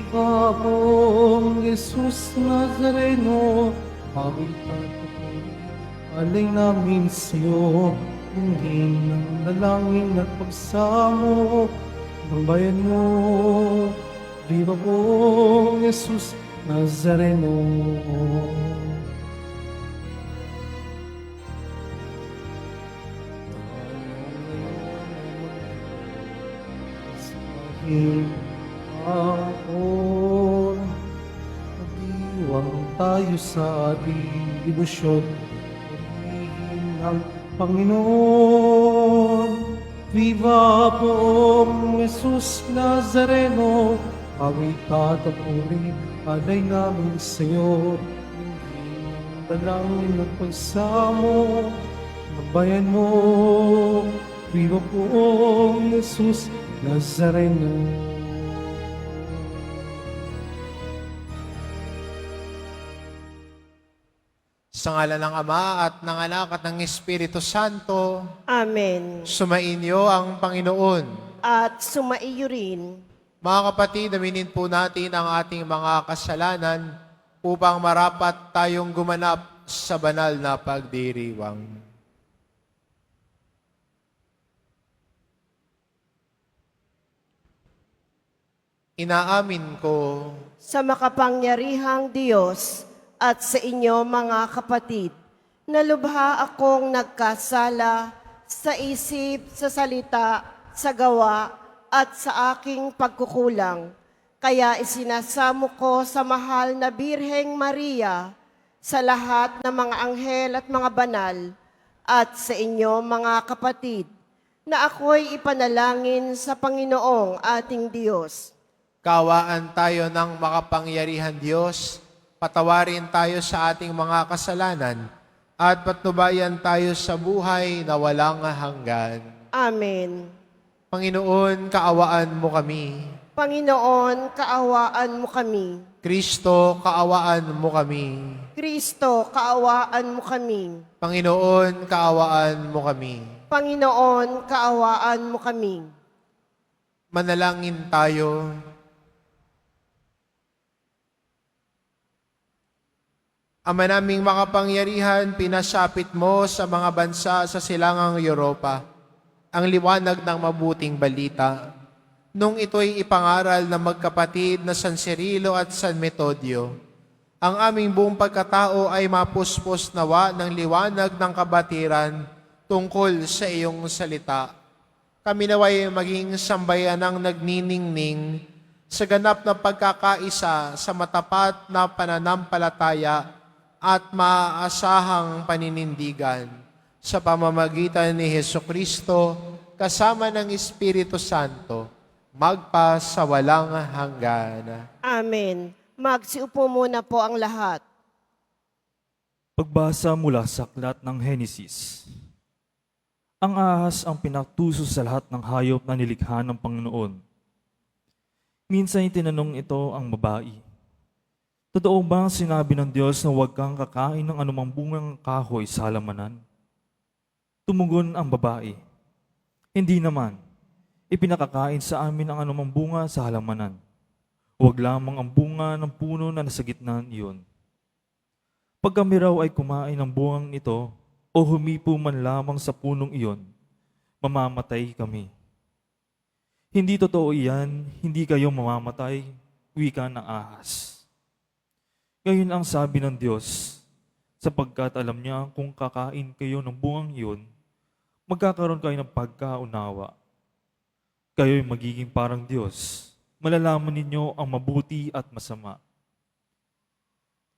Panginoong Jesus Nazareno, pawitan ko, alay namin sa'yo, hindi ng dalangin at pagsamo ng bayan mo. Viva pong Jesus Nazareno. Hapon, magdiwang tayo sa ating debosyon. Purihin ang Panginoon. Viva pong Jesus Nazareno, awit at puri, alay namin sa'yo. Hindi ng dalangin at pagsamo ng bayan mo. Viva pong Jesus Nazareno. Sa ngalan ng Ama at ng Anak at ng Espiritu Santo, Amen. sumainyo ang Panginoon. At sumaiyo rin. Mga kapatid, aminin po natin ang ating mga kasalanan upang marapat tayong gumanap sa banal na pagdiriwang. Inaamin ko Sa makapangyarihang Diyos at sa inyo mga kapatid, na lubha akong nagkasala sa isip, sa salita, sa gawa, at sa aking pagkukulang. Kaya isinasamo ko sa mahal na Birheng Maria, sa lahat ng mga anghel at mga banal, at sa inyo mga kapatid, na ako'y ipanalangin sa Panginoong ating Diyos. kawaan tayo ng makapangyarihan Diyos, patawarin tayo sa ating mga kasalanan, at patnubayan tayo sa buhay na walang hanggan. Amen. Panginoon, kaawaan mo kami. Panginoon, kaawaan mo kami. Kristo, kaawaan mo kami. Kristo, kaawaan mo kami. Panginoon, kaawaan mo kami. Panginoon, kaawaan mo kami. Manalangin tayo. Ama naming makapangyarihan, pinasapit mo sa mga bansa sa silangang Europa ang liwanag ng mabuting balita. Nung ito'y ipangaral ng magkapatid na San Cirilo at San Metodio, ang aming buong pagkatao ay mapuspos nawa ng liwanag ng kabatiran tungkol sa iyong salita. Kami naway maging sambayan ng nagniningning sa ganap na pagkakaisa sa matapat na pananampalataya at maaasahang paninindigan sa pamamagitan ni Hesukristo kasama ng Espiritu Santo, magpa sa walang hanggan. Amen. Magsiupo muna po ang lahat. Pagbasa mula sa aklat ng Henesis. Ang ahas ang pinaktuso sa lahat ng hayop na nilikha ng Panginoon. Minsan itinanong ito ang babae, totoo bang sinabi ng Diyos na huwag kang kakain ng anumang bungang kahoy sa halamanan? Tumugon ang babae, hindi naman. Ipinakakain sa amin ang anumang bunga sa halamanan. Huwag lamang ang bunga ng puno na nasa gitna iyon. Pag kami raw ay kumain ng bungang ito o humipo man lamang sa punong iyon, mamamatay kami. Hindi totoo iyan, hindi kayo mamamatay, wika ng ahas. Gayon ang sabi ng Diyos, sapagkat alam niya kung kakain kayo ng bungang iyon, magkakaroon kayo ng pagkaunawa. Kayo'y magiging parang Diyos. Malalaman ninyo ang mabuti at masama.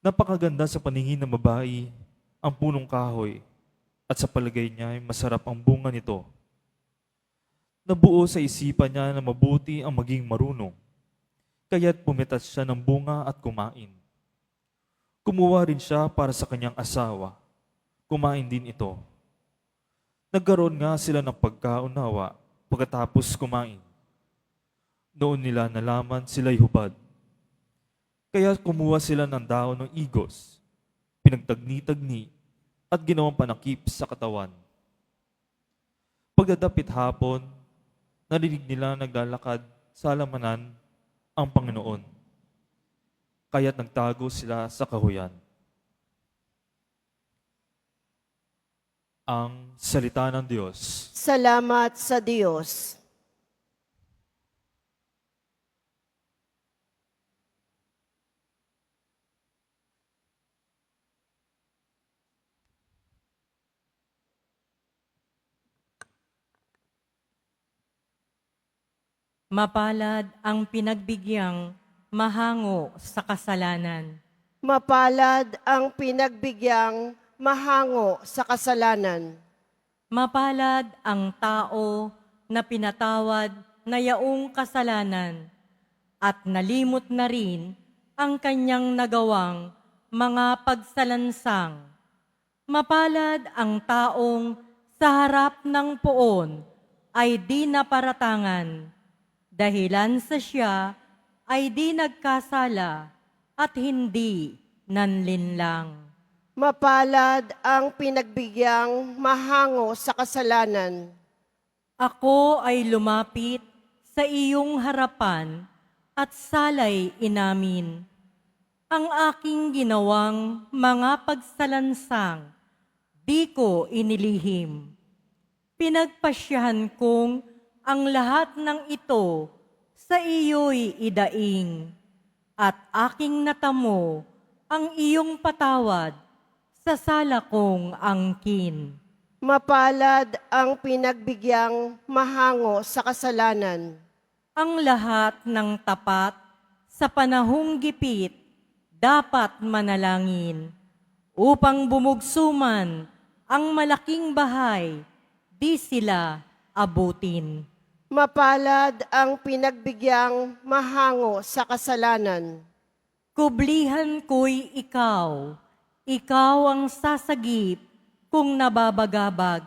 Napakaganda sa paningin ng babae ang punong kahoy at sa palagay niya ay masarap ang bunga nito. Nabuo sa isipan niya na mabuti ang maging marunong, kaya't pumitas siya ng bunga at kumain. Kumuha rin siya para sa kanyang asawa. Kumain din ito. Nagkaroon nga sila ng pagkaunawa pagkatapos kumain. Noon nila nalaman sila'y hubad. Kaya kumuha sila ng dahon ng igos, pinagtagni-tagni, at ginawang panakip sa katawan. Pagdadapit hapon, narinig nila naglalakad sa halamanan ang Panginoon kaya't nagtago sila sa kahuyan. Ang salita ng Diyos. Salamat sa Diyos. Mapalad ang pinagbigyang mahango sa kasalanan. Mapalad ang pinagbigyang mahango sa kasalanan. Mapalad ang tao na pinatawad na yaong kasalanan at nalimot na rin ang kanyang nagawang mga pagsalansang. Mapalad ang taong sa harap ng poon ay di naparatangan, dahilan sa siya ay di nagkasala at hindi nanlinlang. Mapalad ang pinagbigyang mahango sa kasalanan. Ako ay lumapit sa iyong harapan at salay inamin ang aking ginawang mga pagsalansang, di ko inilihim. Pinagpasyahan kong ang lahat ng ito sa iyo'y idaing, at aking natamo ang iyong patawad sa sala kong angkin. Mapalad ang pinagbigyang mahango sa kasalanan. Ang lahat ng tapat sa panahong gipit dapat manalangin upang bumugsuman ang malaking bahay, di sila abutin. Mapalad ang pinagbigyan mahango sa kasalanan. Kublihan ko'y ikaw, ikaw ang sasagip kung nababagabag.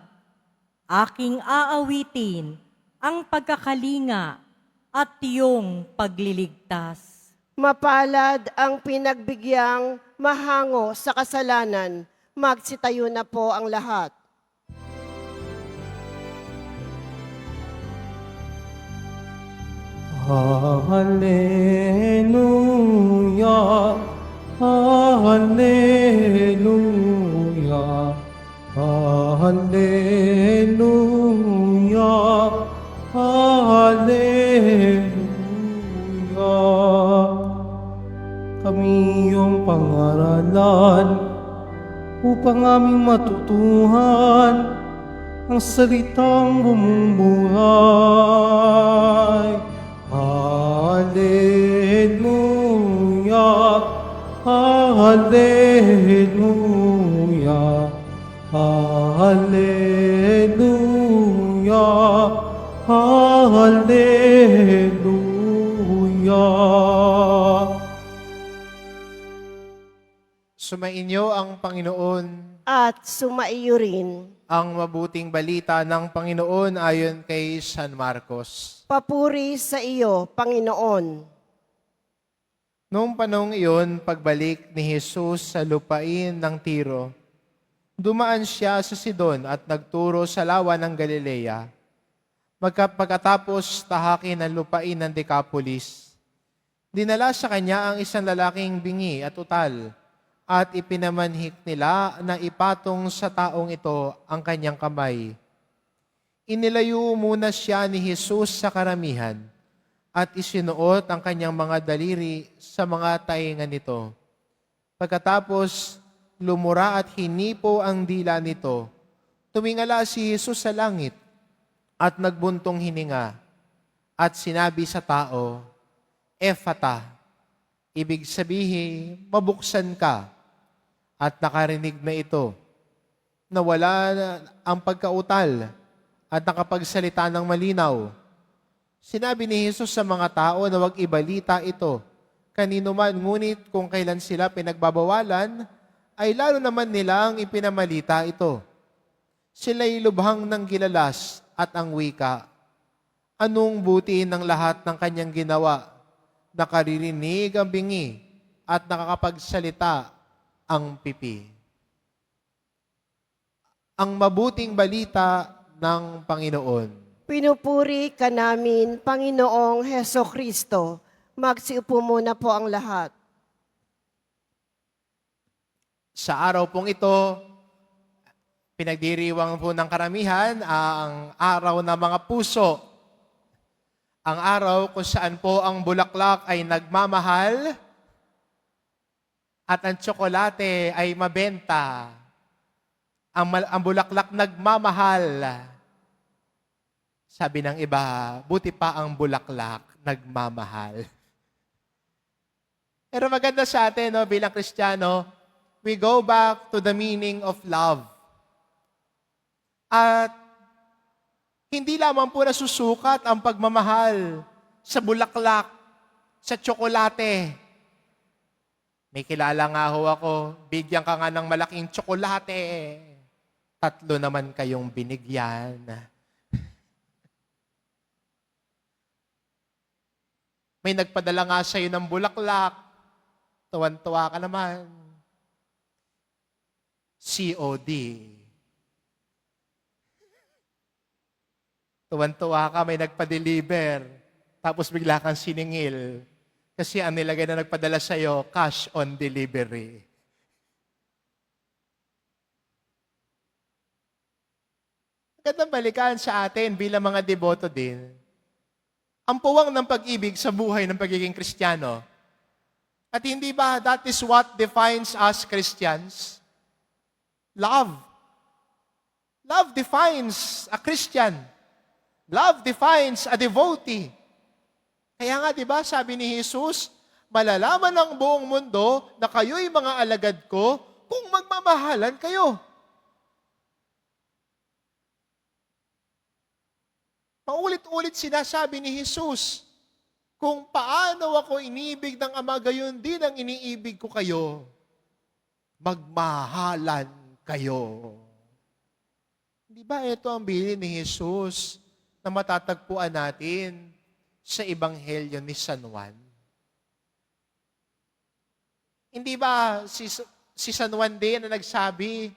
Aking aawitin ang pagkakalinga at iyong pagliligtas. Mapalad ang pinagbigyan mahango sa kasalanan. Magsitayo na po ang lahat. Hallelujah, Hallelujah, Hallelujah, Hallelujah. Kami iyong pangaralan upang aming matutuhan ang salitang bumubuhay. Hallelujah, Hallelujah, Hallelujah, Hallelujah. Sumainyo ang Panginoon. At sumaiyo rin. Ang mabuting balita ng Panginoon ayon kay San Marcos. Papuri sa iyo, Panginoon. Noong panahong iyon, pagbalik ni Jesus sa lupain ng Tiro, dumaan siya sa Sidon at nagturo sa lawa ng Galilea. Pagkatapos tahakin ang lupain ng Decapolis, dinala sa kanya ang isang lalaking bingi at utal, at ipinamanhik nila na ipatong sa taong ito ang kanyang kamay. Inilayo muna siya ni Jesus sa karamihan at isinuot ang kanyang mga daliri sa mga tainga nito. Pagkatapos, lumura at hinipo ang dila nito. Tumingala si Jesus sa langit at nagbuntong hininga at sinabi sa tao, Ephata, ibig sabihin, mabuksan ka. At nakarinig na ito, nawala na ang pagkautal at nakapagsalita ng malinaw. Sinabi ni Jesus sa mga tao na huwag ibalita ito kanino man, ngunit kung kailan sila pinagbabawalan, ay lalo naman nilang ipinamalita ito. Sila'y lubhang ng gilalas at ang wika. Anong buti ng lahat ng kanyang ginawa? Nakaririnig ang bingi at nakakapagsalita ang pipi. Ang mabuting balita ng Panginoon. Pinupuri ka namin, Panginoong Heso Kristo. Magsiupo muna po ang lahat. Sa araw pong ito, pinagdiriwang po ng karamihan ang araw ng mga puso. Ang araw kung saan po ang bulaklak ay nagmamahal at ang tsokolate ay mabenta. Ang bulaklak nagmamahal. Sabi ng iba, buti pa ang bulaklak nagmamahal. Pero maganda sa atin, no, bilang Kristiyano, we go back to the meaning of love. At hindi lamang po nasusukat ang pagmamahal sa bulaklak, sa tsokolate. May kilala nga ho ako, bigyan ka nga ng malaking tsokolate. 3 naman kayong binigyan. May nagpadala nga sa'yo ng bulaklak. Tuwan-tuwa ka naman. COD. Tuwan-tuwa ka, may nagpa-deliver. Tapos bigla kang siningil. Kasi ang nilagay na nagpadala sa'yo, cash on delivery. Magandang balikan sa atin bilang mga deboto din. Ang puwang ng pag-ibig sa buhay ng pagiging Kristiyano. At hindi ba that is what defines us Christians? Love. Love defines a Christian. Love defines a devotee. Kaya nga, di ba, sabi ni Jesus, malalaman ng buong mundo na kayo'y mga alagad ko kung magmamahalan kayo. Paulit-ulit sinasabi ni Jesus, kung paano ako inibig ng Ama, gayon din ang iniibig ko kayo. Magmahalan kayo. Di ba ito ang bilin ni Jesus na matatagpuan natin sa Ebanghelyo ni San Juan? Hindi ba si San Juan din na nagsabi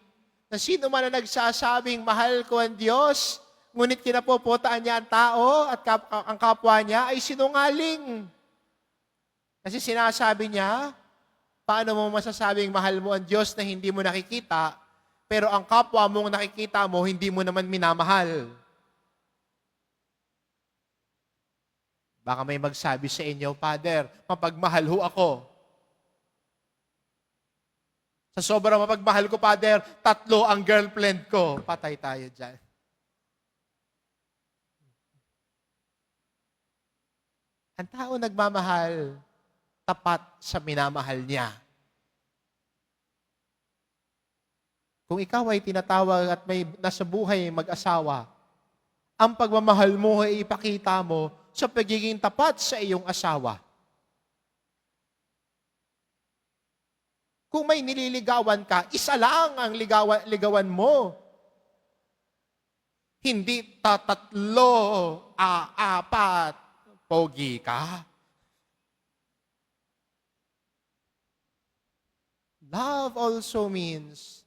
na sino man na nagsasabing mahal ko ang Diyos, ngunit kinapopotaan niya ang tao at ang kapwa niya ay sinungaling. Kasi sinasabi niya, paano mo masasabing mahal mo ang Diyos na hindi mo nakikita, pero ang kapwa mong nakikita mo, hindi mo naman minamahal? Baka may magsabi sa inyo, Father, mapagmahal ho ako. Sa sobrang mapagmahal ko, Father, 3 ang girlfriend ko. Patay tayo dyan. Ang tao nagmamahal, tapat sa minamahal niya. Kung ikaw ay tinatawag at may nasa buhay mag-asawa, ang pagmamahal mo ay ipakita mo sa pagiging tapat sa iyong asawa. Kung may nililigawan ka, isa lang ang ligawan mo. Hindi 3, 4, pogi ka. Love also means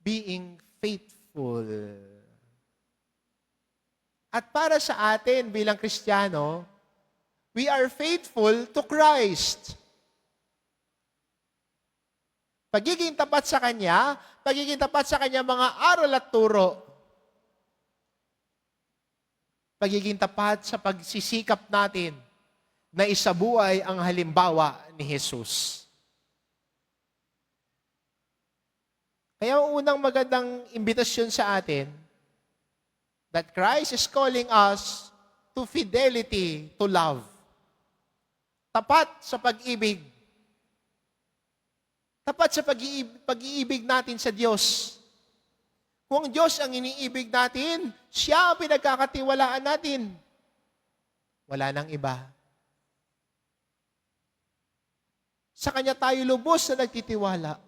being faithful. At para sa atin bilang Kristiyano, we are faithful to Christ. Pagiging tapat sa Kanya, pagiging tapat sa Kanya mga aral at turo. Pagiging tapat sa pagsisikap natin na isabuhay ang halimbawa ni Jesus. Kaya ang unang magandang imbitasyon sa atin, that Christ is calling us to fidelity, to love. Tapat sa pag-ibig. Tapat sa pag-iibig natin sa Diyos. Kung ang Diyos ang iniibig natin, siya ang pinagkakatiwalaan natin. Wala nang iba. Sa Kanya tayo lubos na nagtitiwala.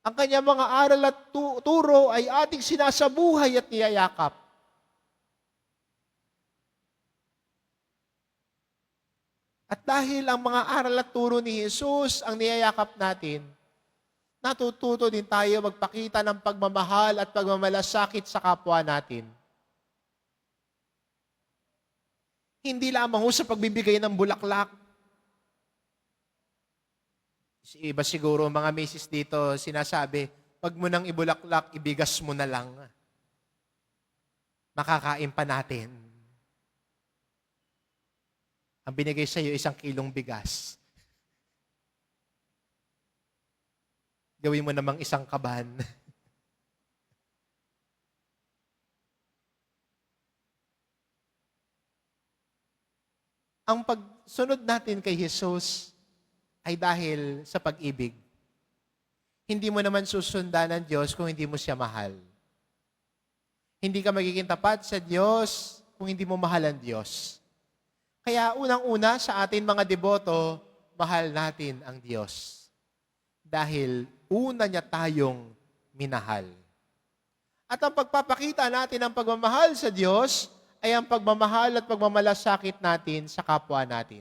Ang Kanyang mga aral at turo ay ating sinasabuhay at niyayakap. At dahil ang mga aral at turo ni Jesus ang niyayakap natin, natututo din tayo magpakita ng pagmamahal at pagmamalasakit sa kapwa natin. Hindi lamang sa pagbibigay ng bulaklak. Iba siguro mga misis dito sinasabi, pag mo nang ibulaklak, ibigas mo na lang. Makakain pa natin. Ang binigay sa iyo, 1 kilong bigas. Gawin mo namang 1 kaban. Ang pagsunod natin kay Jesus ay dahil sa pag-ibig. Hindi mo naman susundan ng Diyos kung hindi mo siya mahal. Hindi ka magiging tapat sa Diyos kung hindi mo mahal ang Diyos. Kaya unang-una sa atin mga deboto, mahal natin ang Diyos. Dahil una niya tayong minahal. At ang pagpapakita natin ng pagmamahal sa Diyos ay ang pagmamahal at pagmamalasakit natin sa kapwa natin.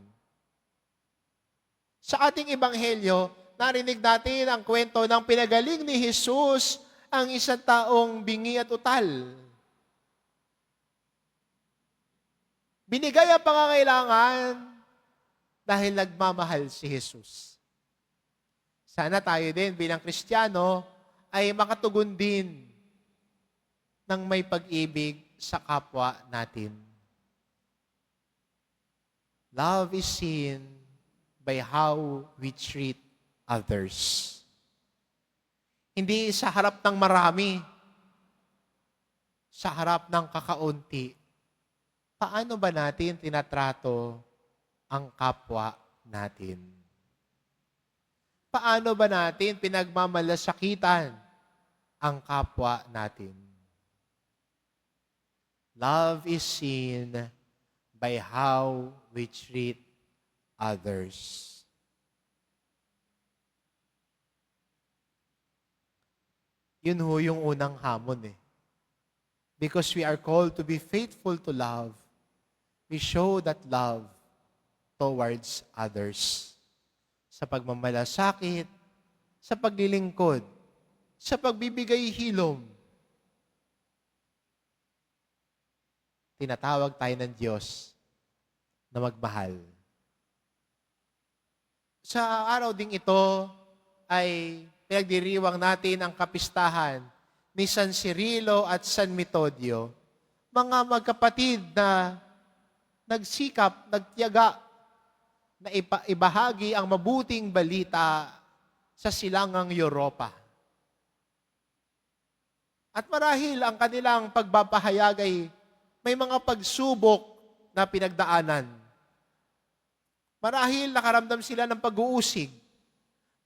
Sa ating ebanghelyo, narinig natin ang kwento ng pinagaling ni Jesus ang isang taong bingi at utal. Binigay ang pangangailangan dahil nagmamahal si Jesus. Sana tayo din bilang Kristiyano ay makatugon din ng may pag-ibig sa kapwa natin. Love is seen by how we treat others. Hindi sa harap ng marami, sa harap ng kakaunti. Paano ba natin tinatrato ang kapwa natin? Paano ba natin pinagmamalasakitan ang kapwa natin? Love is seen by how we treat others. Yun ho yung unang hamon eh. Because we are called to be faithful to love, we show that love towards others. Sa pagmamalasakit, sa paglilingkod, sa pagbibigay hilom. Tinatawag tayo ng Diyos na magmahal. Sa araw ding ito ay pinagdiriwang natin ang kapistahan ni San Cirilo at San Metodio, mga magkapatid na nagsikap, nagtiyaga na ibahagi ang mabuting balita sa silangang Europa. At marahil ang kanilang pagbabahayag ay may mga pagsubok na pinagdaanan. Marahil nakaramdam sila ng pag-uusig.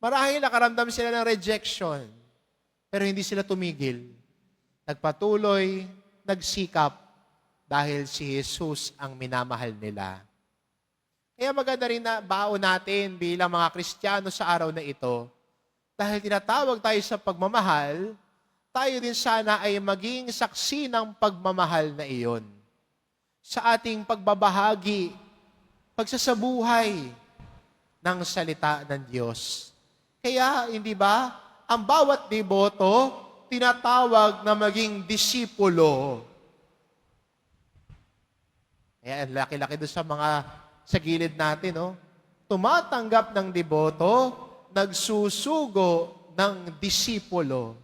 Marahil nakaramdam sila ng rejection. Pero hindi sila tumigil. Nagpatuloy, nagsikap dahil si Jesus ang minamahal nila. Kaya maganda rin na baon natin bilang mga Kristiyano sa araw na ito. Dahil tinatawag tayo sa pagmamahal, tayo din sana ay maging saksi ng pagmamahal na iyon. Sa ating pagbabahagi, pagsasabuhay ng salita ng Diyos. Kaya, hindi ba, ang bawat deboto, tinatawag na maging disipulo. Kaya, ang laki-laki doon sa gilid natin, no? Tumatanggap ng deboto, nagsusugo ng disipulo.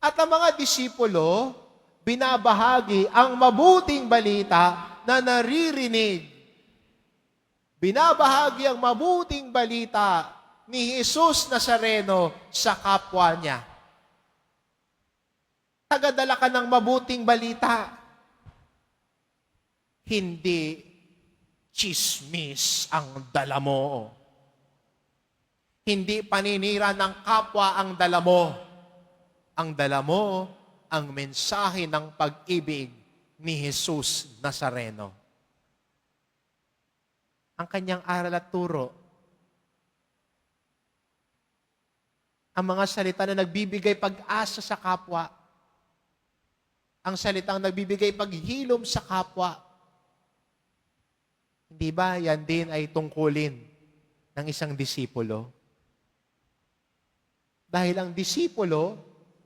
At ang mga disipulo, binabahagi ang mabuting balita na naririnig. Binabahagi ang mabuting balita ni Jesus Nazareno sa kapwa niya. Tagadala ka ng mabuting balita. Hindi chismis ang dala mo. Hindi paninira ng kapwa ang dala mo. Ang dala mo, ang mensahe ng pag-ibig ni Jesus Nazareno. Ang kanyang aral at turo. Ang mga salita na nagbibigay pag-asa sa kapwa. Ang salitang nagbibigay paghilom sa kapwa. Hindi ba yan din ay tungkulin ng isang disipulo? Dahil ang disipulo,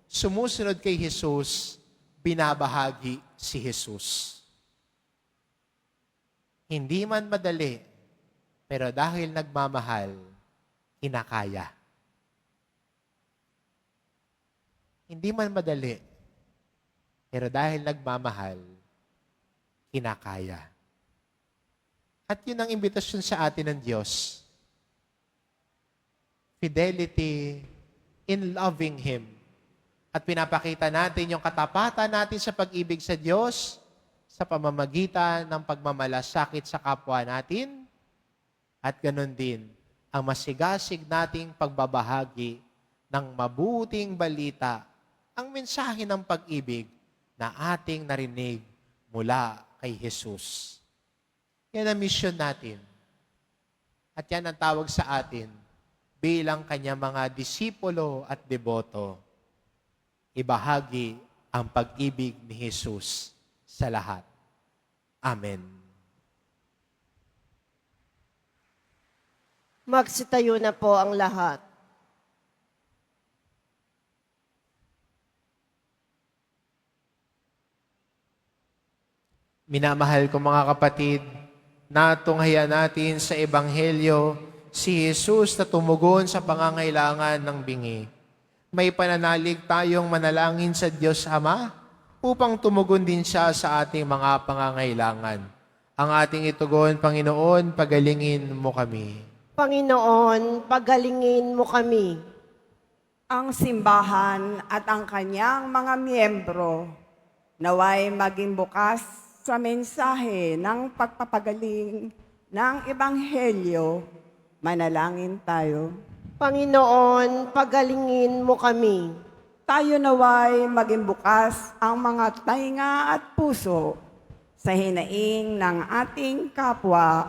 sumusunod kay Jesus, binabahagi si Jesus. Hindi man madali, pero dahil nagmamahal, kinakaya. Hindi man madali, pero dahil nagmamahal, kinakaya. At yun ang imbitasyon sa atin ng Diyos. Fidelity in loving Him. At pinapakita natin yung katapatan natin sa pag-ibig sa Diyos sa pamamagitan ng pagmamalasakit sa kapwa natin at ganun din ang masigasig nating pagbabahagi ng mabuting balita, ang mensahe ng pag-ibig na ating narinig mula kay Jesus. Yan ang mission natin. At yan ang tawag sa atin bilang kanya mga disipulo at deboto. Ibahagi ang pag-ibig ni Jesus sa lahat. Amen. Magsitayo na po ang lahat. Minamahal ko mga kapatid, natunghayan natin sa Ebanghelyo si Jesus na tumugon sa pangangailangan ng bingi. May pananalig tayong manalangin sa Diyos Ama upang tumugon din siya sa ating mga pangangailangan. Ang ating itugon, Panginoon, pagalingin mo kami. Panginoon, pagalingin mo kami. Ang simbahan at ang kanyang mga miyembro naway maging bukas sa mensahe ng pagpapagaling ng Ebanghelyo. Manalangin tayo. Panginoon, pagalingin mo kami. Tayo naway maging bukas ang mga tainga at puso sa hinaing ng ating kapwa.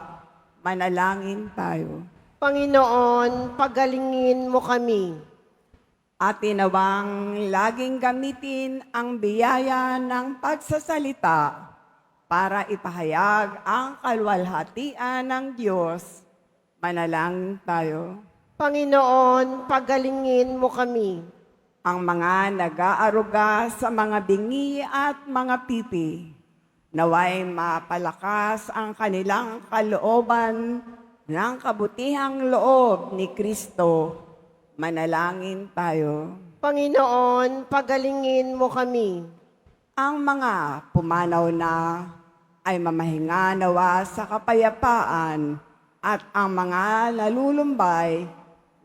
Manalangin tayo. Panginoon, pagalingin mo kami. Atin nawang laging gamitin ang biyaya ng pagsasalita para ipahayag ang kalwalhatian ng Diyos. Manalangin tayo. Panginoon, pagalingin mo kami. Ang mga nag-aaruga sa mga bingi at mga pipi, naway mapalakas ang kanilang kalooban ng kabutihang loob ni Kristo. Manalangin tayo. Panginoon, pagalingin mo kami. Ang mga pumanaw na ay mamahinga nawa sa kapayapaan at ang mga nalulumbay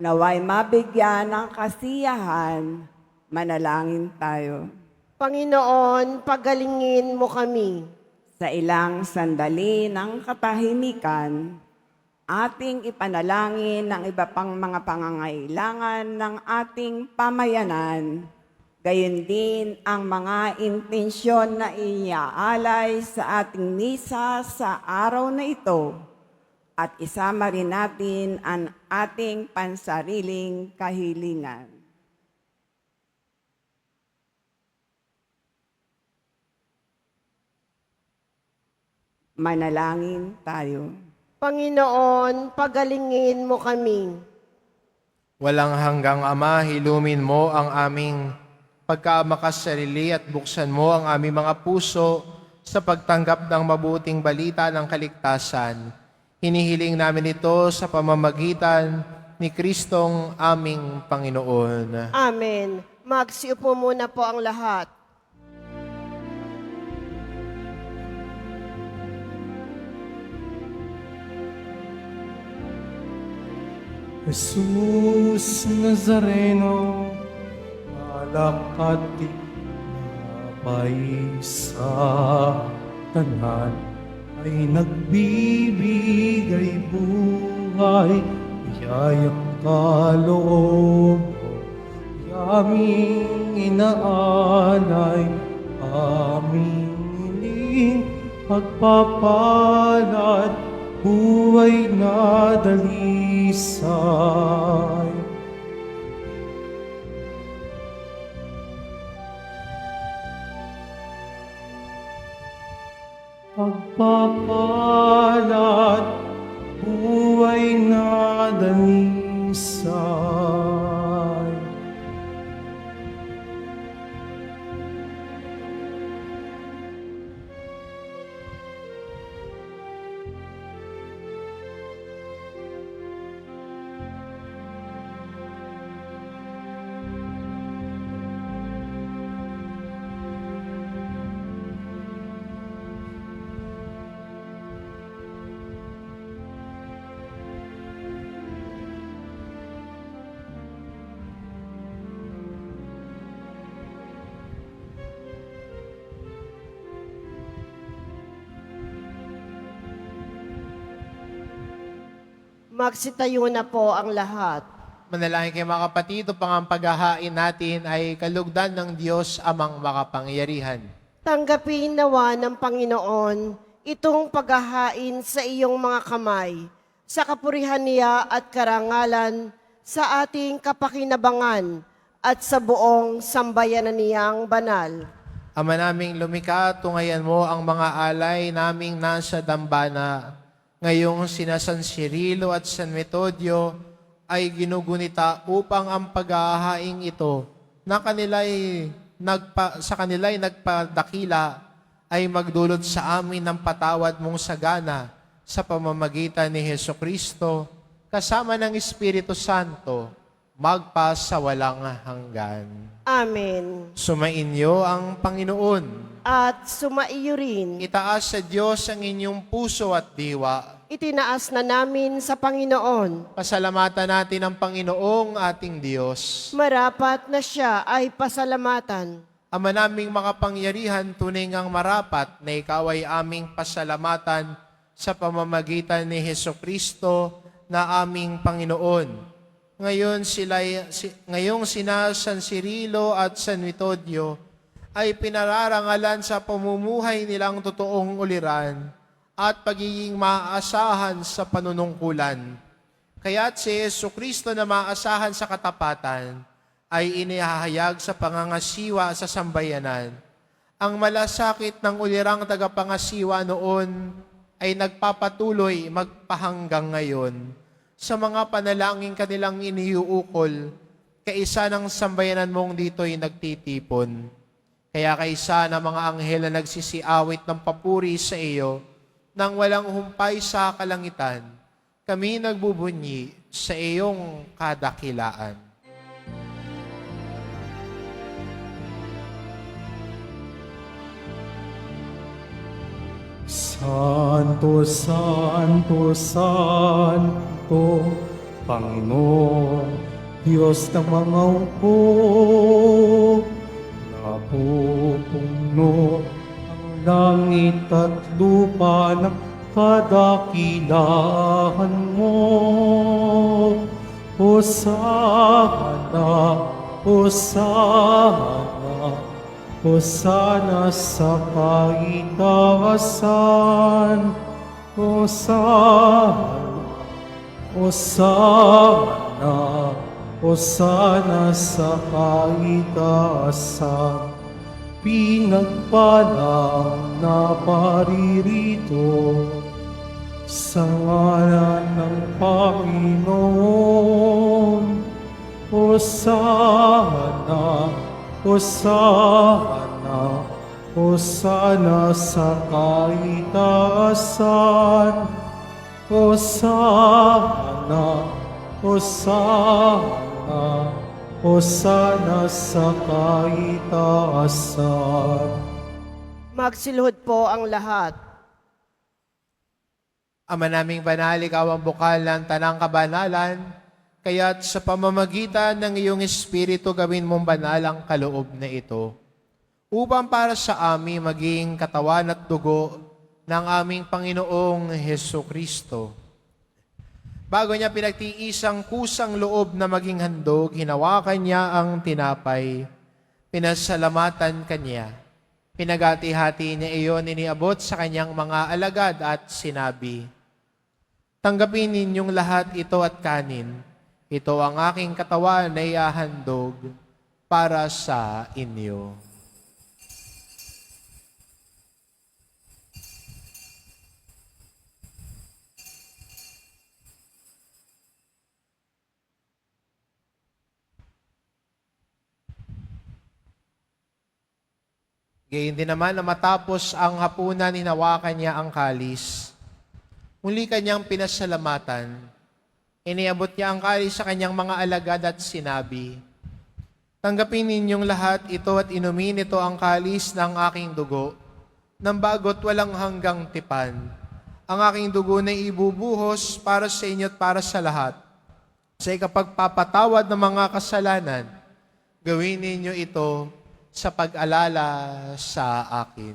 naway mabigyan ng kasiyahan. Manalangin tayo. Panginoon, pagalingin mo kami. Sa ilang sandali ng katahimikan, ating ipanalangin ang iba pang mga pangangailangan ng ating pamayanan. Gayon din ang mga intensyon na iaalay sa ating misa sa araw na ito. At isama rin natin ang ating pansariling kahilingan. Manalangin tayo. Panginoon, pagalingin mo kami. Walang hanggang Ama, hilumin mo ang aming pagkamakasarili at buksan mo ang aming mga puso sa pagtanggap ng mabuting balita ng kaligtasan. Hinihiling namin ito sa pamamagitan ni Kristong aming Panginoon. Amen. Magsiupo muna po ang lahat. Jesus Nazareno, malakati napay sa tanan, ay nagbibigay buhay, biyayang kaloob mo, aming inaalay, aming hiling pagpapalad, buhay na dalisay. Pagpapalad, buhay na dalisay. Magsitayo na po ang lahat. Manalangin kayo mga kapatid, upang ang paghahain natin ay kalugdan ng Diyos amang makapangyarihan. Tanggapin nawa ng Panginoon itong paghahain sa iyong mga kamay, sa kapurihan niya at karangalan, sa ating kapakinabangan at sa buong sambayanan niyang banal. Ama naming lumikha, tungayan mo ang mga alay naming nasa dambana. Ngayong sina San Cirilo at San Metodio ay ginugunita upang ang paghahaing ito na sa kanila'y nagpadakila ay magdulot sa amin ng patawad mong sagana sa pamamagitan ni Hesukristo kasama ng Espiritu Santo magpa sa walang hanggan. Amen. Sumainyo ang Panginoon. At sumaiyo rin, Itaas sa Diyos ang inyong puso at diwa. itinaas na namin sa Panginoon. Pasalamatan natin ang Panginoong ating Diyos. Marapat na siya ay pasalamatan. Ama naming makapangyarihan, tunay ngang marapat na ikaw ay aming pasalamatan sa pamamagitan ni Hesukristo na aming Panginoon. Ngayong sina San Cirilo at San Metodio ay pinararangalan sa pamumuhay nilang totoong uliran at pagiging maaasahan sa panunungkulan. Kaya't si Jesucristo na maaasahan sa katapatan ay inihahayag sa pangangasiwa sa sambayanan. Ang malasakit ng ulirang tagapangasiwa noon ay nagpapatuloy magpahanggang ngayon sa mga panalangin kanilang iniuukol, kaisa ng sambayanan mong dito'y nagtitipon. Kaya kaisa ng mga anghel na nagsisiawit ng papuri sa iyo, nang walang humpay sa kalangitan, kami nagbubunyi sa iyong kadakilaan. Santo, Santo, Santo, Panginoon, Diyos ng mga upo, napupuno ang langit at lupa ng kadakilaan mo. Hosana, Hosana, Hosana sa kaitaasan. Hosana, Hosana, Hosana sa kaitaasan. Pinagpalang na paririto sa ngalan ng Panginoon. Hosana, Hosana, Hosana sa kaitaasan. Hosana, Hosana, Hosana sa kaitaasan. Magsiluhod po ang lahat. Ama naming banal, ikaw ang bukal ng tanang kabanalan, kaya't sa pamamagitan ng iyong Espiritu gawin mong banal ang kaloob na ito, upang para sa amin maging katawan at dugo ng aming Panginoong Hesukristo. Bago niya pinagtiisang kusang loob na maging handog, hinawakan niya ang tinapay, pinasalamatan kanya. Pinagati-hati niya iyon, iniabot sa kanyang mga alagad at sinabi, "Tanggapin ninyong lahat ito at kanin. Ito ang aking katawan na iahandog para sa inyo." Gayun din naman na matapos ang hapunan, hinawakan niya ang kalis. Muli kanyang pinasalamatan. Iniabot niya ang kalis sa kanyang mga alagad at sinabi, "Tanggapin ninyong lahat ito at inumin ito ang kalis ng aking dugo, ng bago't walang hanggang tipan. Ang aking dugo na ibubuhos para sa inyo at para sa lahat. Sa ikapagpapatawad ng mga kasalanan, gawin ninyo ito sa pag-alala sa akin."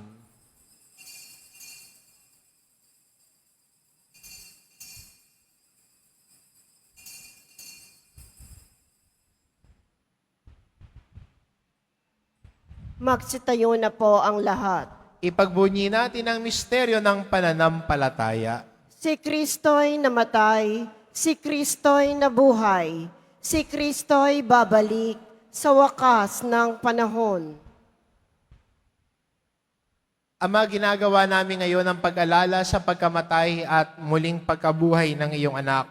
Magsitayo na po ang lahat. Ipagbunyi natin ang misteryo ng pananampalataya. Si Kristo'y namatay, si Kristo'y nabuhay, si Kristo'y babalik sa wakas ng panahon. Ama, ginagawa namin ngayon ang pag-alala sa pagkamatay at muling pagkabuhay ng iyong anak.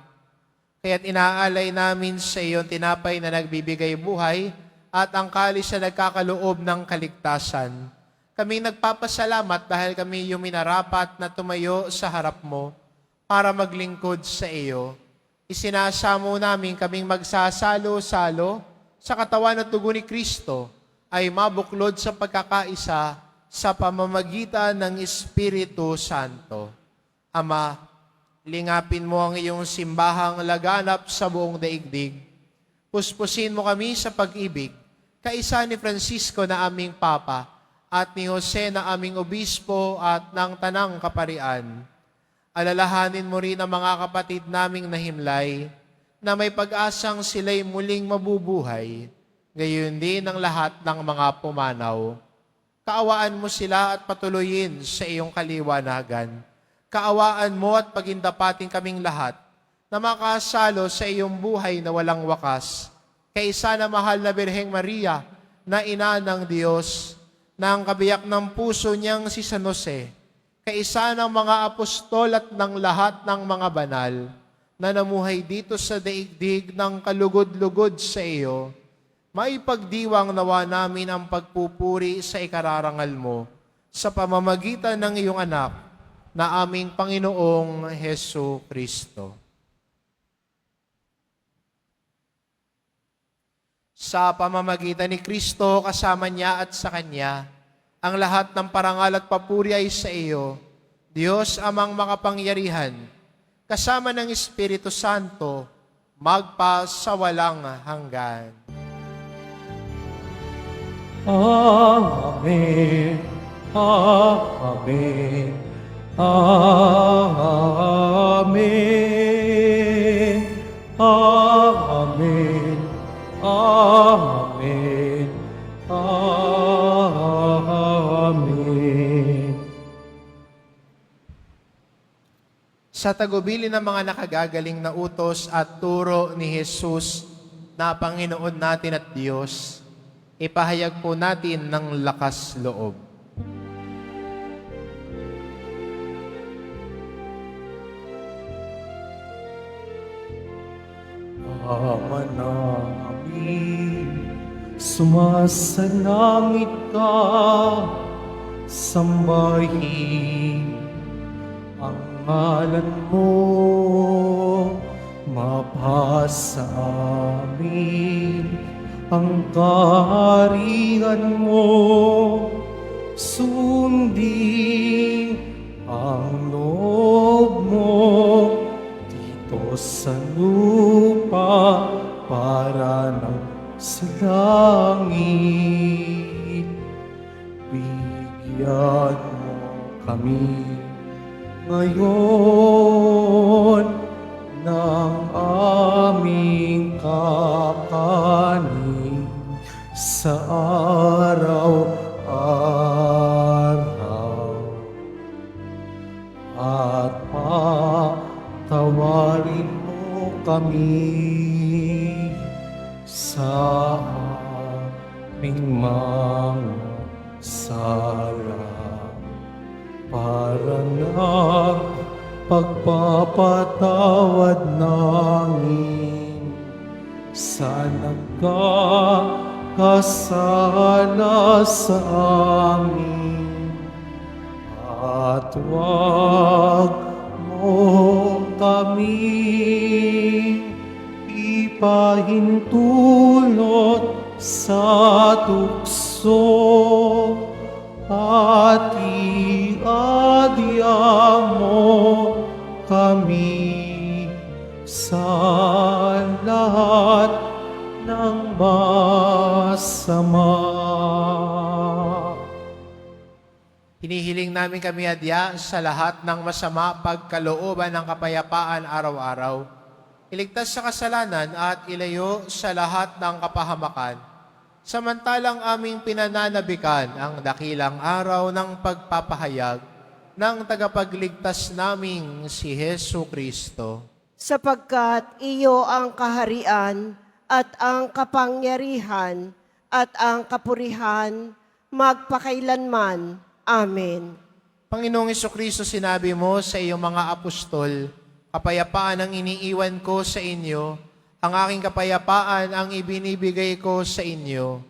Kaya't inaalay namin sa iyong tinapay na nagbibigay buhay at ang kalis na nagkakaloob ng kaligtasan. Kami nagpapasalamat dahil kami yung minarapat na tumayo sa harap mo para maglingkod sa iyo. Isinasamo namin kaming magsasalo-salo sa katawan at dugo ni Kristo ay mabuklod sa pagkakaisa sa pamamagitan ng Espiritu Santo. Ama, lingapin mo ang iyong simbahang laganap sa buong daigdig. Puspusin mo kami sa pag-ibig, kaisa ni Francisco na aming Papa at ni Jose na aming Obispo at ng Tanang Kaparian. Alalahanin mo rin ang mga kapatid naming nahimlay na may pag-asang sila'y muling mabubuhay, gayon din ang lahat ng mga pumanaw. Kaawaan mo sila at patuloyin sa iyong kaliwanagan. Kaawaan mo at pagindapating kaming lahat na makasalo sa iyong buhay na walang wakas. Kaisa na mahal na Birheng Maria na ina ng Diyos, na ang kabiyak ng puso niyang si San Jose, kaisa ng mga apostol at ng lahat ng mga banal na namuhay dito sa daigdig ng kalugod-lugod sa iyo, maipagdiwang nawa namin ang pagpupuri sa ikararangal mo sa pamamagitan ng iyong anak na aming Panginoong Hesu Kristo. Sa pamamagitan ni Kristo, kasama niya at sa Kanya, ang lahat ng parangal at papuri ay sa iyo, Diyos amang makapangyarihan, kasama ng Espiritu Santo, magpa sa walang hanggan. Amen. Amen. Amen. Amen. Amen. Amen. Sa tagubilin ng mga nakagagaling na utos at turo ni Jesus na Panginoon natin at Diyos, ipahayag po natin ng lakas loob. Ama namin, sumasalangit ka, sambahin ang ngalan mo, mapasa amin ang kaharian mo, sundin ang loob mo dito sa lupa para ng sa langit. Bigyan mo kami ngayon ng aming kakanin sa araw-araw at patawarin mo kami sa aming mga sala para ng pagpapatawad namin sa nagkakasala sa amin, at huwag mo kami ipahintulot sa tukso, at iadya mo kami sa lahat ng masama. Hinihiling namin kami adya sa lahat ng masama pagkalooban ng kapayapaan araw-araw. Iligtas sa kasalanan at ilayo sa lahat ng kapahamakan. samantalang aming pinananabikan ang dakilang araw ng pagpapahayag ng tagapagligtas naming si Hesu Kristo. Sapagkat iyo ang kaharian at ang kapangyarihan at ang kapurihan magpakailanman. Amen. Panginoong Kristo, sinabi mo sa iyong mga apostol, kapayapaan ang iniiwan ko sa inyo, ang aking kapayapaan ang ibinibigay ko sa inyo.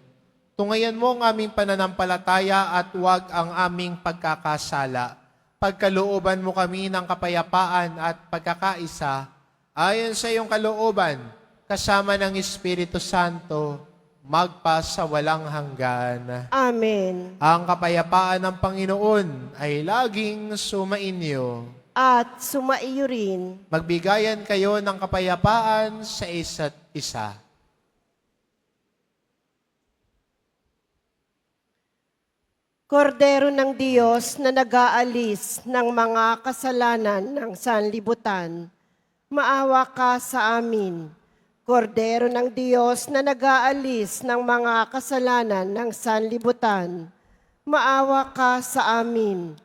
Tungayan mo ang aming pananampalataya at huwag ang aming pagkakasala. Pagkalooban mo kami ng kapayapaan at pagkakaisa, ayon sa iyong kalooban, kasama ng Espiritu Santo, magpa sa walang hanggan. Amen. Ang kapayapaan ng Panginoon ay laging sumainyo. At sumaiyo rin. Magbigayan kayo ng kapayapaan sa isa't isa. Kordero ng Diyos na nag-aalis ng mga kasalanan ng sanlibutan, maawa ka sa amin. Kordero ng Diyos na nag-aalis ng mga kasalanan ng sanlibutan, maawa ka sa amin.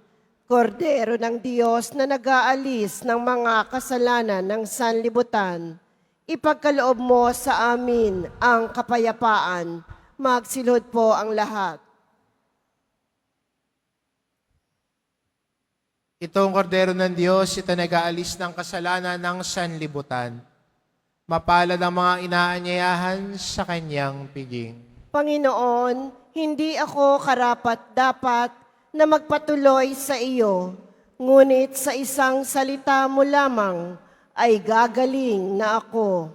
Kordero ng Diyos na nag-aalis ng mga kasalanan ng sanlibutan, ipagkaloob mo sa amin ang kapayapaan. Magsilod po ang lahat. Itong kordero ng Diyos, ito nag-aalis ng kasalanan ng sanlibutan. Mapalad ang mga inaanyayahan sa kanyang piging. Panginoon, hindi ako karapat-dapat na magpatuloy sa iyo, ngunit sa isang salita mo lamang ay gagaling na ako.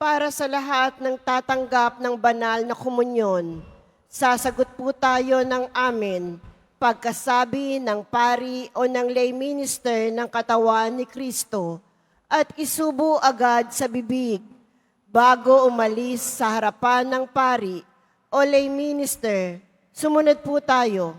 Para sa lahat ng tatanggap ng banal na komunyon, sasagot po tayo ng amen pagkasabi ng pari o ng lay minister ng katawan ni Kristo at isubo agad sa bibig bago umalis sa harapan ng pari o lay minister. Sumunod po tayo.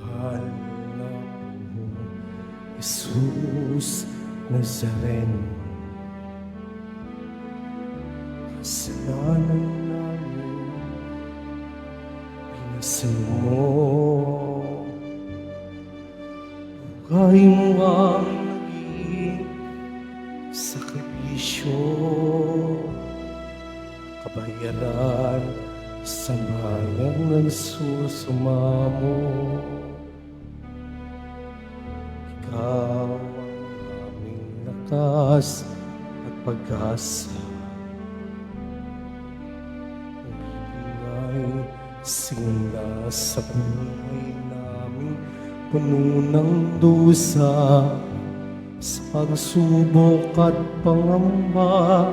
Mahal na po, Jesus Nazareno, kasalanan namin, pinasin mo. Bugay mo ang naging sakripisyo, kabayaran sa bayang nagsusumamo. Ikaw ang aming lakas at pag-asa. Nagbibigay sigla sa buhay namin, puno ng dusa. Sa pagsubok at pangamba,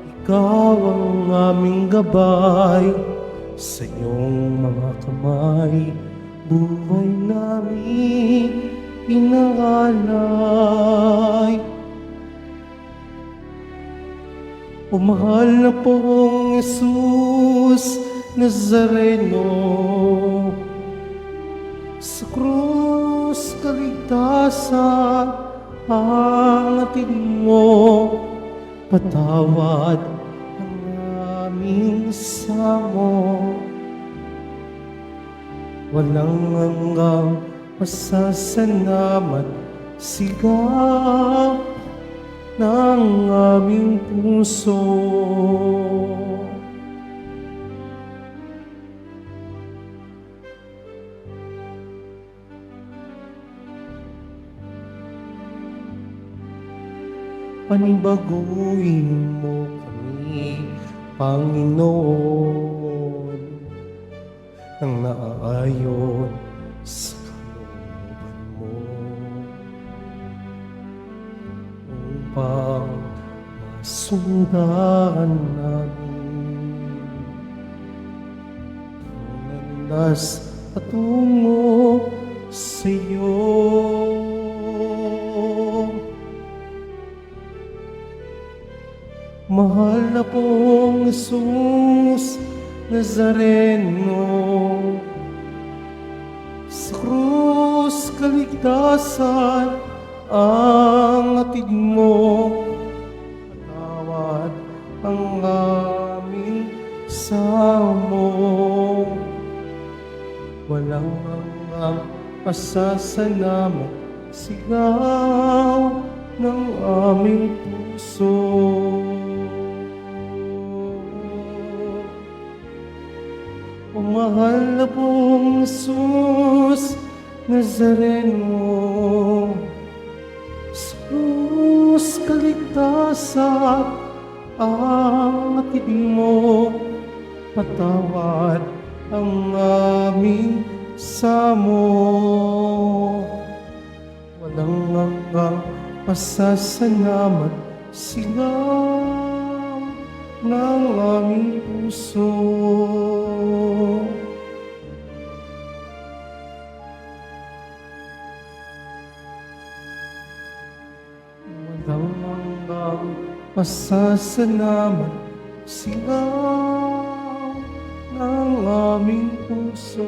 ikaw ang aming gabay. Sa iyong mga kamay, buhay namin inaalay. O mahal na pong Jesus Nazareno, sa krus kaligtasan ang atin mo, patawad ang aming samo. Walang hanggang masasalamat, sigaw ng aming puso. Panibaguhin mo kami, Panginoon, nang naaayon sa kalooban mo, upang masundan namin ang landas patungo sa iyo. Mahal na pong Jesus Nazareno, sa krus kaligtasan ang hatid mo, patawad ang aming samo. Walang hanggang pasasalamat, sigaw ng aming puso. O mahal na pong Jesus Nazareno, sa krus kaligtasan ang hatid mo, patawad ang aming samo. Walang hanggang pasasalamat, sigaw ng aming puso. Walang hanggang pasasalamat, sigaw ng aming puso.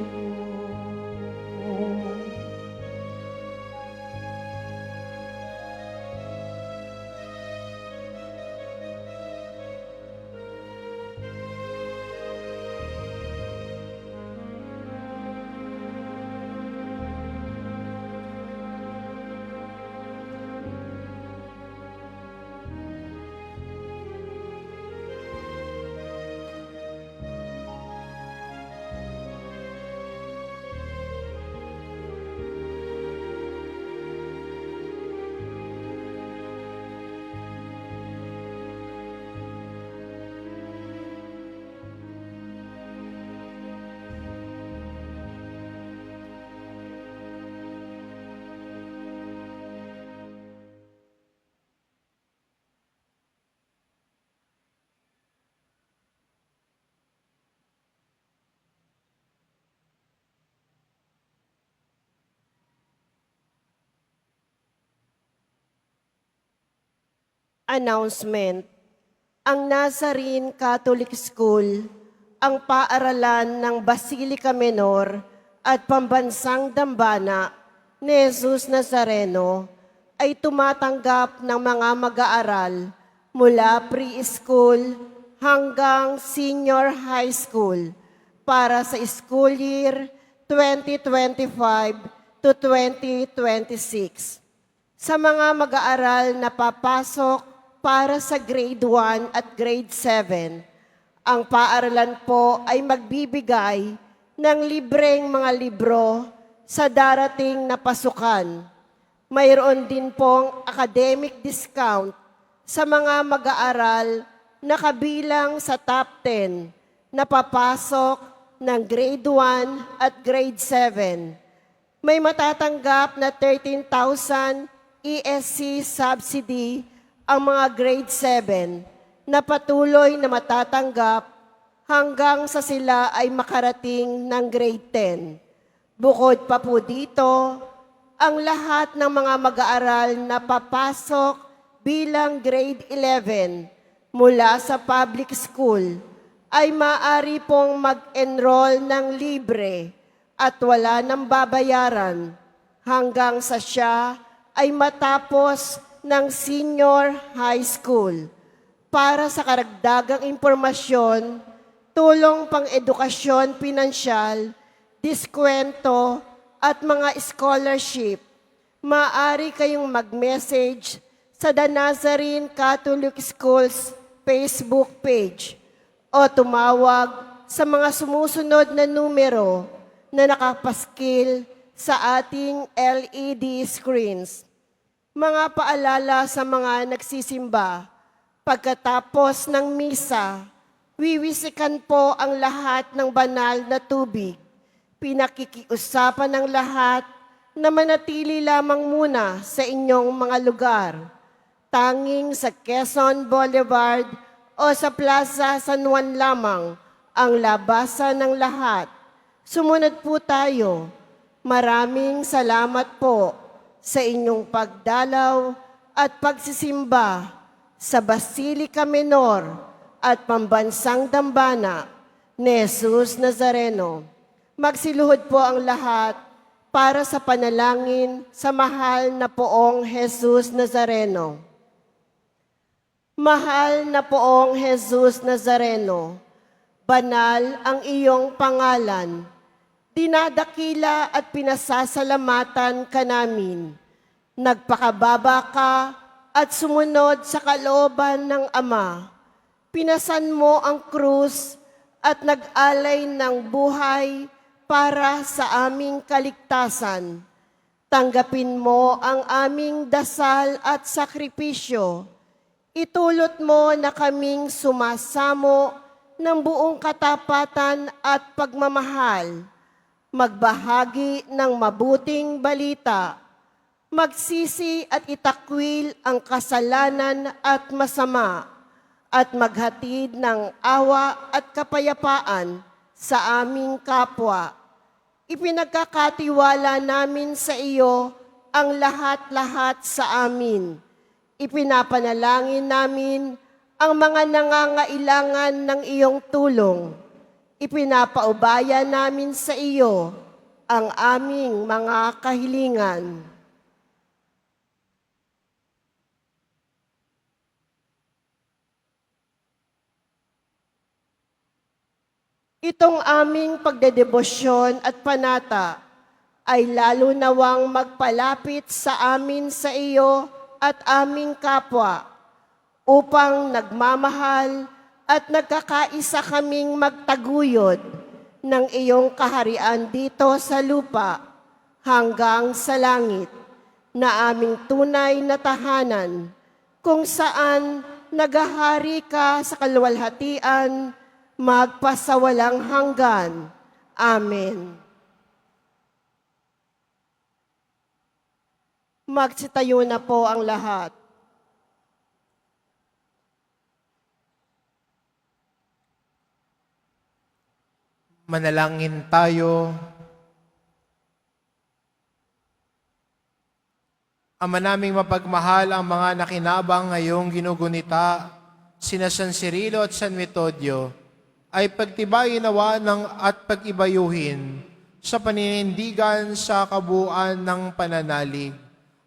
Announcement. Ang Nazarene Catholic School, ang paaralan ng Basilica Menor at Pambansang Dambana ni Jesus Nazareno ay tumatanggap ng mga mag-aaral mula preschool hanggang senior high school para sa school year 2025 to 2026. Sa mga mag-aaral na papasok para sa grade 1 at grade 7, ang paaralan po ay magbibigay ng libreng mga libro sa darating na pasukan. Mayroon din pong academic discount sa mga mag-aaral na kabilang sa top 10 na papasok ng grade 1 at grade 7. May matatanggap na 13,000 ESC subsidy ang mga grade 7 na patuloy na matatanggap hanggang sa sila ay makarating ng grade 10. Bukod pa po dito, ang lahat ng mga mag-aaral na papasok bilang grade 11 mula sa public school ay maaari pong mag-enroll ng libre at wala nang babayaran hanggang sa siya ay matapos ng senior high school. Para sa karagdagang impormasyon, tulong pang-edukasyon pinansyal, diskwento at mga scholarship, maaari kayong mag-message sa The Nazarene Catholic Schools Facebook page o tumawag sa mga sumusunod na numero na nakapaskil sa ating LED screens. Mga paalala sa mga nagsisimba, pagkatapos ng misa, wiwisikan po ang lahat ng banal na tubig. Pinakikiusapan ng lahat na manatili lamang muna sa inyong mga lugar. Tanging sa Quezon Boulevard o sa Plaza San Juan lamang ang labasan ng lahat. Sumunod po tayo. Maraming salamat po sa inyong pagdalaw at pagsisimba sa Basilica Menor at Pambansang Dambana ni Jesus Nazareno. Magsiluhod po ang lahat para sa panalangin sa mahal na poong Jesus Nazareno. Mahal na poong Jesus Nazareno, banal ang iyong pangalan. Dinadakila at pinasasalamatan ka namin. Nagpakababa ka at sumunod sa kalooban ng Ama. Pinasan mo ang krus at nag-alay ng buhay para sa aming kaligtasan. Tanggapin mo ang aming dasal at sakripisyo. Itulot mo na kaming sumasamo ng buong katapatan at pagmamahal, magbahagi ng mabuting balita, magsisi at itakwil ang kasalanan at masama, at maghatid ng awa at kapayapaan sa aming kapwa. Ipinagkakatiwala namin sa iyo ang lahat-lahat sa amin. Ipinapanalangin namin ang mga nangangailangan ng iyong tulong. Ipinapaubaya namin sa iyo ang aming mga kahilingan. Itong aming pagdedebosyon at panata ay lalo nawang magpalapit sa amin sa iyo at aming kapwa upang nagmamahal at nagkakaisa kaming magtaguyod ng iyong kaharian dito sa lupa hanggang sa langit na aming tunay na tahanan kung saan nagahari ka sa kaluwalhatian magpasawalang hanggan. Amen. Magsitayo na po ang lahat. Manalangin tayo. Ama naming mapagmahal, ang mga nakinabang ngayong ginugunita, sina San Cirilo at San Metodio, ay pagtibayin nawa at pag-ibayuhin sa paninindigan sa kabuuan ng pananalig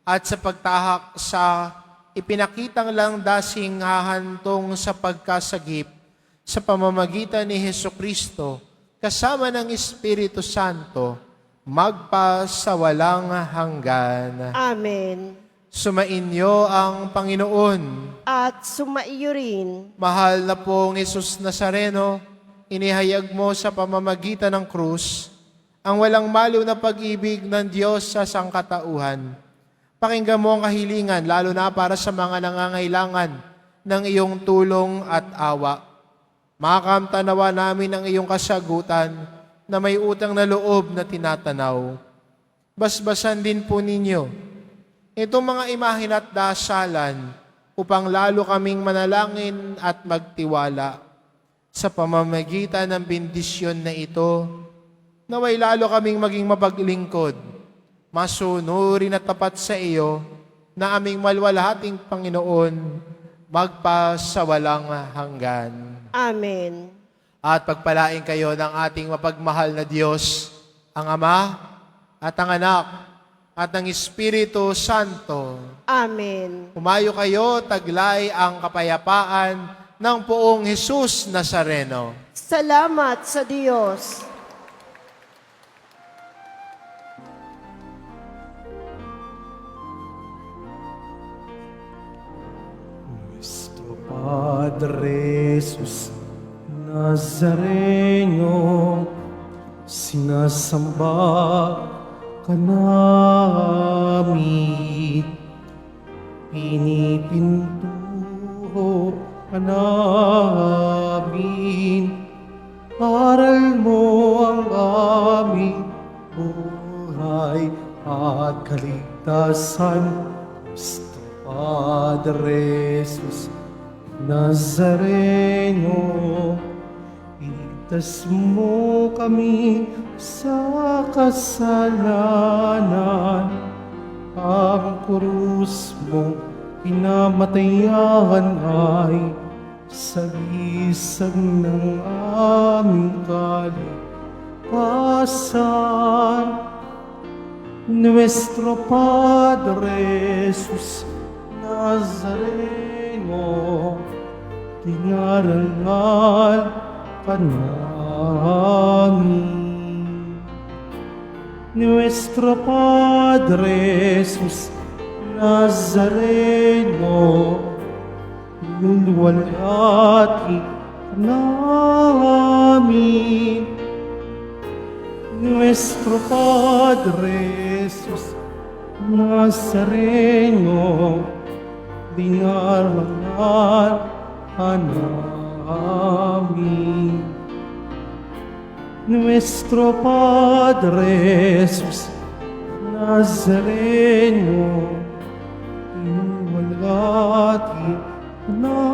at sa pagtahak sa ipinakitang lang dasing hahantong sa pagkasagip sa pamamagitan ni Hesukristo kasama ng Espiritu Santo, magpasawalang hanggan. Amen. Sumainyo ang Panginoon. At sumaiyo rin. Mahal na pong Jesus Nazareno, inihayag mo sa pamamagitan ng krus ang walang maliw na pag-ibig ng Diyos sa sangkatauhan. Pakinggan mo ang kahilingan, lalo na para sa mga nangangailangan ng iyong tulong at awa. Makakamtanawa namin ang iyong kasagutan na may utang na loob na tinatanaw. Basbasan din po ninyo itong mga imahin at dasalan upang lalo kaming manalangin at magtiwala. Sa pamamagitan ng bendisyon na ito, naway lalo kaming maging mapaglingkod, masunurin at tapat sa iyo, na aming malwalhating Panginoon, magpasawalang hanggan. Amen. At pagpalain kayo ng ating mapagmahal na Diyos, ang Ama at ang Anak at ang Espiritu Santo. Amen. Humayo kayo, taglay ang kapayapaan ng poong Jesus Nazareno. Salamat sa Diyos. Padre Jesus Nazareno, sinasamba ka namin, pinipintuho ka namin, aral mo ang aming buhay at kaligtasan. Gusto Padre Jesus Nazareno, iligtas mo kami sa kasalanan. Ang krus mo pinamatayan ay sagisag ng aming kalikasan. Nuestro Padre Jesus Nazareno, dinarangal ka namin. Nuestro Padre Jesus Nazareno, luluwalhati ka namin. Nuestro Padre Jesus Nazareno, dinarangal ka namin. Nuestro Padre Jesus Nazareno, inuwalhati ka namin.